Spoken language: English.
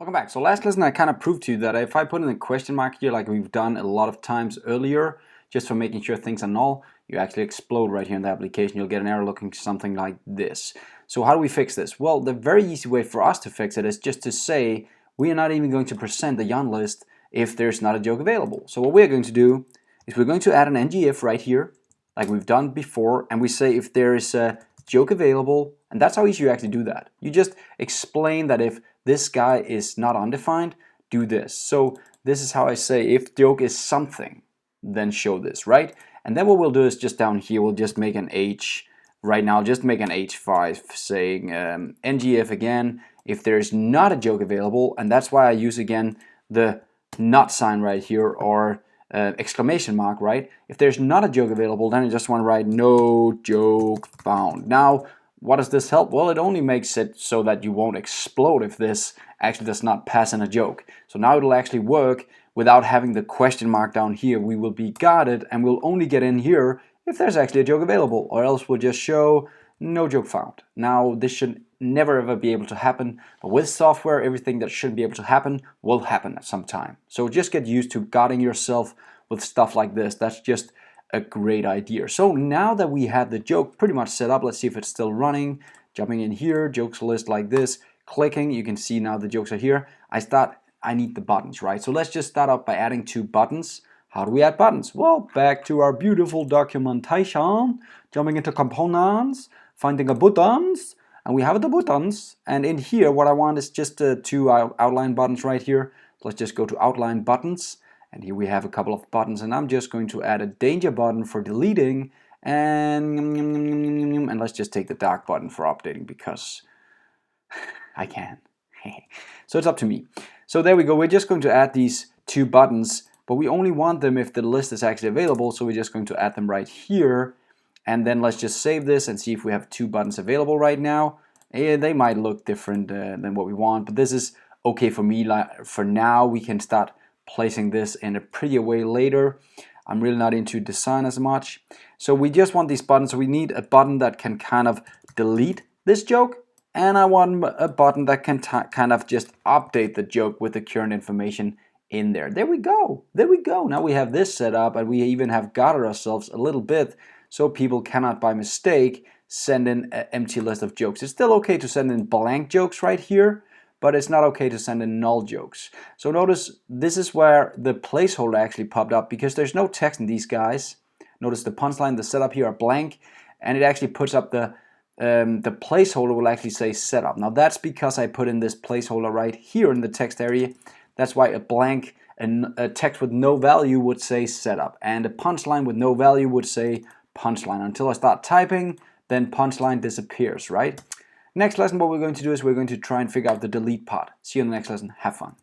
Welcome back. So last lesson I kind of proved to you that if I put in a question mark here like we've done a lot of times earlier, just for making sure things are null, you actually explode right here in the application. You'll get an error looking something like this. So how do we fix this? Well, the very easy way for us to fix it is just to say we are not even going to present the yarn list if there's not a joke available. So what we're going to do is we're going to add an ngIf right here like we've done before, and we say if there is a joke available, and that's how easy you actually do that. You just explain that if this guy is not undefined, do this. So this is how I say if joke is something, then show this, right? And then what we'll do is just down here, we'll just make an H, right now just make an H5 saying ngIf again, if there's not a joke available, and that's why I use again the not sign right here, or exclamation mark, right? If there's not a joke available, then I just want to write no joke found. Now, what does this help? Well, it only makes it so that you won't explode if this actually does not pass in a joke. So now it'll actually work without having the question mark down here. We will be guarded and we'll only get in here if there's actually a joke available, or else we'll just show no joke found. Now, this should never ever be able to happen, but with software, everything that shouldn't be able to happen will happen at some time. So just get used to guarding yourself with stuff like this. That's just a great idea. So now that we have the joke pretty much set up, let's see if it's still running. Jumping in here, jokes list like this, clicking, you can see now the jokes are here. I need the buttons, right? So let's just start out by adding 2 buttons. How do we add buttons? Well, back to our beautiful documentation, jumping into components, finding a buttons, and we have the buttons. And in here, what I want is just 2 outline buttons right here. Let's just go to outline buttons. And here we have a couple of buttons, and I'm just going to add a danger button for deleting, and let's just take the dark button for updating because I can. So it's up to me. So there we go. We're just going to add these 2 buttons, but we only want them if the list is actually available. So we're just going to add them right here, and then let's just save this and see if we have 2 buttons available right now. And they might look different than what we want, but this is okay for me. For now, we can start placing this in a prettier way later. I'm really not into design as much. So we just want these buttons. So we need a button that can kind of delete this joke, and I want a button that can kind of just update the joke with the current information in there. There we go. There we go. Now we have this set up, and we even have guarded ourselves a little bit so people cannot by mistake send in an empty list of jokes. It's still okay to send in blank jokes right here, but it's not okay to send in null jokes. So notice this is where the placeholder actually popped up because there's no text in these guys. Notice the punchline, the setup here are blank, and it actually puts up the placeholder will actually say setup. Now that's because I put in this placeholder right here in the text area. That's why a blank and a text with no value would say setup, and a punchline with no value would say punchline. Until I start typing, then punchline disappears, right? Next lesson, what we're going to do is we're going to try and figure out the delete part. See you in the next lesson. Have fun.